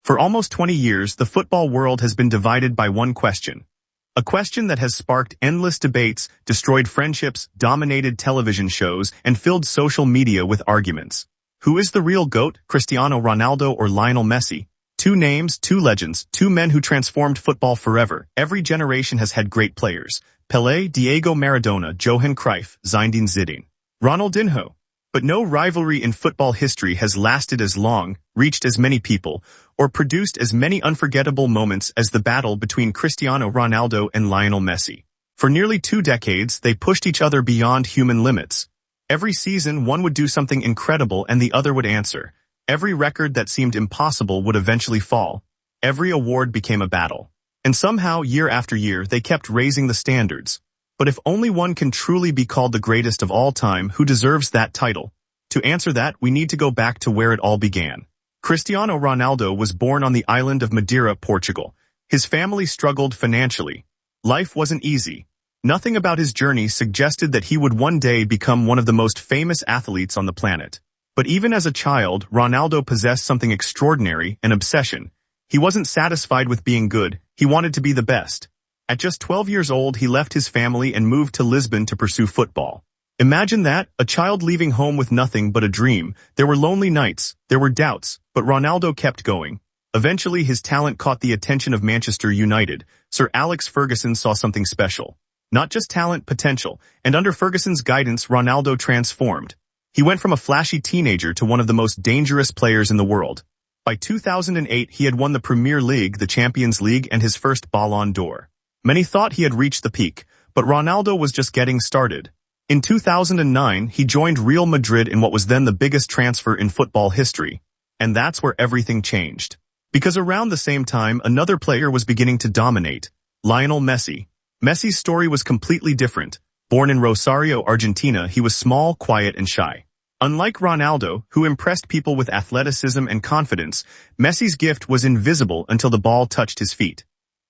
For almost 20 years, the football world has been divided by one question. A question that has sparked endless debates, destroyed friendships, dominated television shows, and filled social media with arguments. Who is the real GOAT, Cristiano Ronaldo or Lionel Messi? Two names, two legends, two men who transformed football forever. Every generation has had great players. Pelé, Diego Maradona, Johan Cruyff, Zinedine Zidane, Ronaldinho. But no rivalry in football history has lasted as long, reached as many people, or produced as many unforgettable moments as the battle between Cristiano Ronaldo and Lionel Messi. For nearly 2 decades, they pushed each other beyond human limits. Every season, one would do something incredible and the other would answer. Every record that seemed impossible would eventually fall. Every award became a battle. And somehow, year after year, they kept raising the standards. But if only one can truly be called the greatest of all time, who deserves that title? To answer that, we need to go back to where it all began. Cristiano Ronaldo was born on the island of Madeira, Portugal. His family struggled financially. Life wasn't easy. Nothing about his journey suggested that he would one day become one of the most famous athletes on the planet. But even as a child, Ronaldo possessed something extraordinary, an obsession. He wasn't satisfied with being good, he wanted to be the best. At just 12 years old, he left his family and moved to Lisbon to pursue football. Imagine that, a child leaving home with nothing but a dream. There were lonely nights, there were doubts, but Ronaldo kept going. Eventually, his talent caught the attention of Manchester United. Sir Alex Ferguson saw something special. Not just talent, potential, and under Ferguson's guidance, Ronaldo transformed. He went from a flashy teenager to one of the most dangerous players in the world. By 2008, he had won the Premier League, the Champions League, and his first Ballon d'Or. Many thought he had reached the peak, but Ronaldo was just getting started. In 2009, he joined Real Madrid in what was then the biggest transfer in football history. And that's where everything changed. Because around the same time, another player was beginning to dominate. Lionel Messi. Messi's story was completely different. Born in Rosario, Argentina, he was small, quiet, and shy. Unlike Ronaldo, who impressed people with athleticism and confidence, Messi's gift was invisible until the ball touched his feet.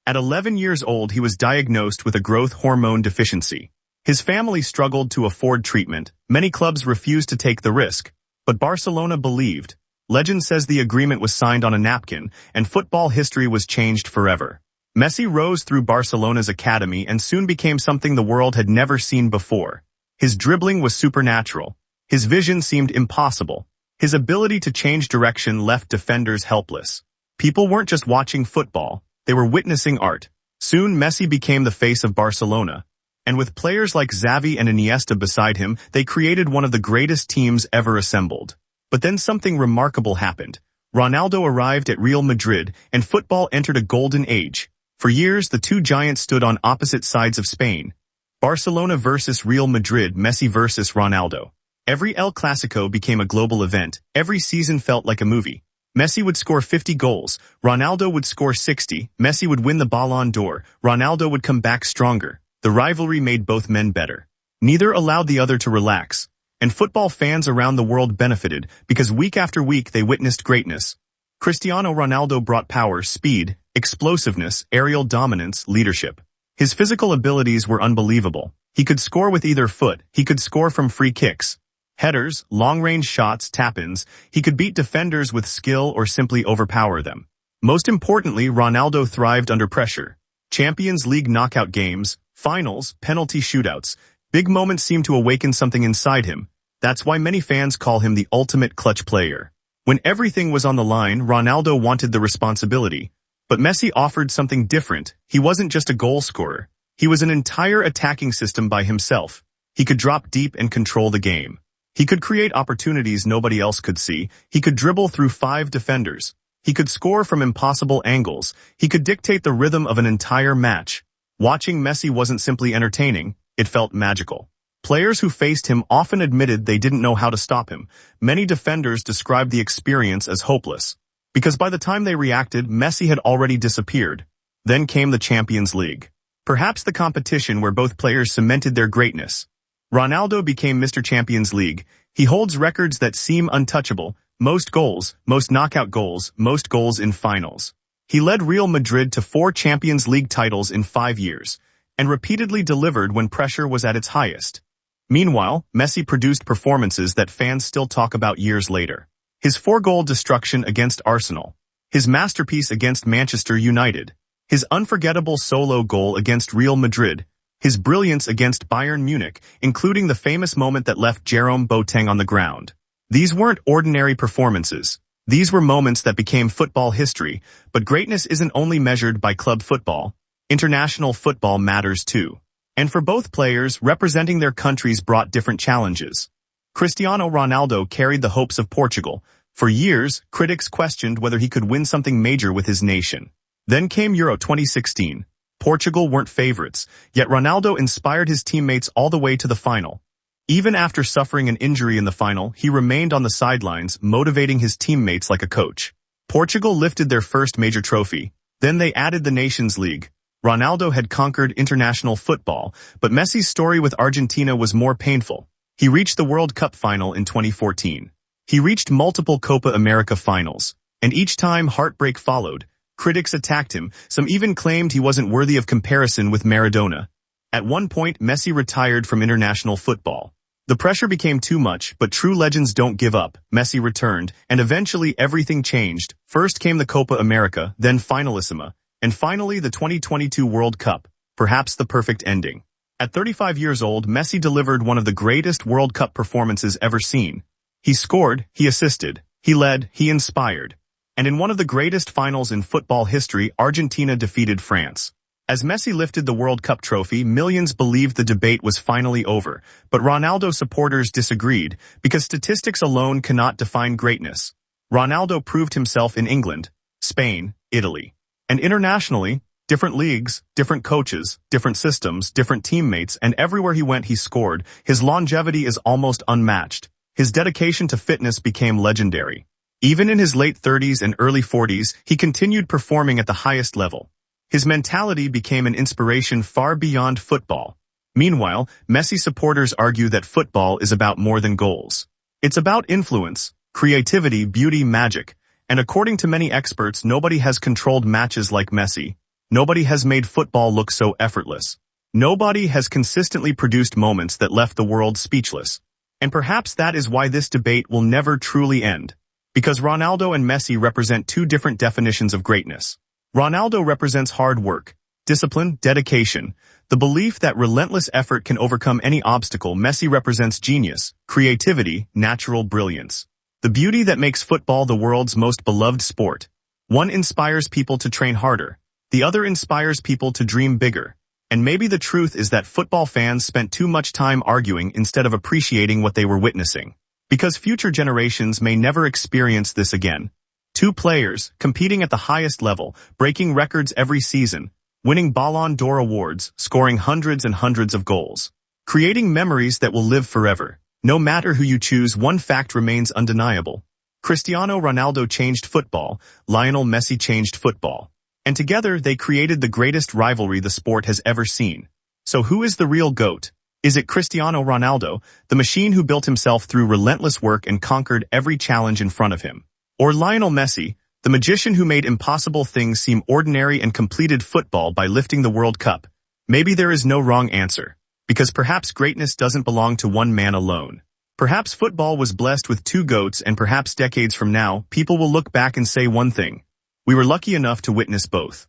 At 11 years old, he was diagnosed with a growth hormone deficiency. His family struggled to afford treatment. Many clubs refused to take the risk. But Barcelona believed. Legend says the agreement was signed on a napkin, and football history was changed forever. Messi rose through Barcelona's academy and soon became something the world had never seen before. His dribbling was supernatural. His vision seemed impossible. His ability to change direction left defenders helpless. People weren't just watching football. They were witnessing art. Soon Messi became the face of Barcelona. And with players like Xavi and Iniesta beside him, they created one of the greatest teams ever assembled. But then something remarkable happened. Ronaldo arrived at Real Madrid, and football entered a golden age. For years, the two giants stood on opposite sides of Spain. Barcelona versus Real Madrid, Messi versus Ronaldo. Every El Clasico became a global event. Every season felt like a movie. Messi would score 50 goals, Ronaldo would score 60, Messi would win the Ballon d'Or, Ronaldo would come back stronger. The rivalry made both men better. Neither allowed the other to relax. And football fans around the world benefited, because week after week they witnessed greatness. Cristiano Ronaldo brought power, speed, explosiveness, aerial dominance, leadership. His physical abilities were unbelievable. He could score with either foot, he could score from free kicks. Headers, long-range shots, tap-ins, he could beat defenders with skill or simply overpower them. Most importantly, Ronaldo thrived under pressure. Champions League knockout games, finals, penalty shootouts. Big moments seemed to awaken something inside him. That's why many fans call him the ultimate clutch player. When everything was on the line, Ronaldo wanted the responsibility. But Messi offered something different. He wasn't just a goal scorer. He was an entire attacking system by himself. He could drop deep and control the game. He could create opportunities nobody else could see. He could dribble through 5 defenders. He could score from impossible angles. He could dictate the rhythm of an entire match. Watching Messi wasn't simply entertaining, it felt magical. Players who faced him often admitted they didn't know how to stop him. Many defenders described the experience as hopeless. Because by the time they reacted, Messi had already disappeared. Then came the Champions League. Perhaps the competition where both players cemented their greatness. Ronaldo became Mr. Champions League. He holds records that seem untouchable. Most goals, most knockout goals, most goals in finals. He led Real Madrid to 4 Champions League titles in 5 years, and repeatedly delivered when pressure was at its highest. Meanwhile, Messi produced performances that fans still talk about years later. His 4-goal destruction against Arsenal. his masterpiece against Manchester United, his unforgettable solo goal against Real Madrid, his brilliance against Bayern Munich, including the famous moment that left Jerome Boateng on the ground. These weren't ordinary performances. These were moments that became football history, but greatness isn't only measured by club football. International football matters too. And for both players, representing their countries brought different challenges. Cristiano Ronaldo carried the hopes of Portugal. For years, critics questioned whether he could win something major with his nation. Then came Euro 2016. Portugal weren't favorites, yet Ronaldo inspired his teammates all the way to the final. Even after suffering an injury in the final, he remained on the sidelines, motivating his teammates like a coach. Portugal lifted their first major trophy. Then they added the Nations League. Ronaldo had conquered international football, but Messi's story with Argentina was more painful. He reached the World Cup final in 2014. He reached multiple Copa America finals, and each time heartbreak followed. Critics attacked him, some even claimed he wasn't worthy of comparison with Maradona. At one point, Messi retired from international football. The pressure became too much, but true legends don't give up. Messi returned, and eventually everything changed. First came the Copa America, then Finalissima, and finally the 2022 World Cup, perhaps the perfect ending. At 35 years old, Messi delivered one of the greatest World Cup performances ever seen. He scored, he assisted, he led, he inspired. And in one of the greatest finals in football history, Argentina defeated France. As Messi lifted the World Cup trophy, millions believed the debate was finally over, but Ronaldo supporters disagreed, because statistics alone cannot define greatness. Ronaldo proved himself in England, Spain, Italy. And internationally, different leagues, different coaches, different systems, different teammates, and everywhere he went he scored. His longevity is almost unmatched. His dedication to fitness became legendary. Even in his late 30s and early 40s, he continued performing at the highest level. His mentality became an inspiration far beyond football. Meanwhile, Messi supporters argue that football is about more than goals. It's about influence, creativity, beauty, magic. And according to many experts, nobody has controlled matches like Messi. Nobody has made football look so effortless. Nobody has consistently produced moments that left the world speechless. And perhaps that is why this debate will never truly end. Because Ronaldo and Messi represent two different definitions of greatness. Ronaldo represents hard work, discipline, dedication, the belief that relentless effort can overcome any obstacle. Messi represents genius, creativity, natural brilliance. The beauty that makes football the world's most beloved sport. One inspires people to train harder. The other inspires people to dream bigger. And maybe the truth is that football fans spent too much time arguing instead of appreciating what they were witnessing. Because future generations may never experience this again. Two players, competing at the highest level, breaking records every season, winning Ballon d'Or awards, scoring hundreds and hundreds of goals. Creating memories that will live forever. No matter who you choose, one fact remains undeniable. Cristiano Ronaldo changed football, Lionel Messi changed football. And together they created the greatest rivalry the sport has ever seen. So who is the real GOAT? Is it Cristiano Ronaldo, the machine who built himself through relentless work and conquered every challenge in front of him? Or Lionel Messi, the magician who made impossible things seem ordinary and completed football by lifting the World Cup? Maybe there is no wrong answer, because perhaps greatness doesn't belong to one man alone. Perhaps football was blessed with two GOATs, and perhaps decades from now, people will look back and say one thing: we were lucky enough to witness both.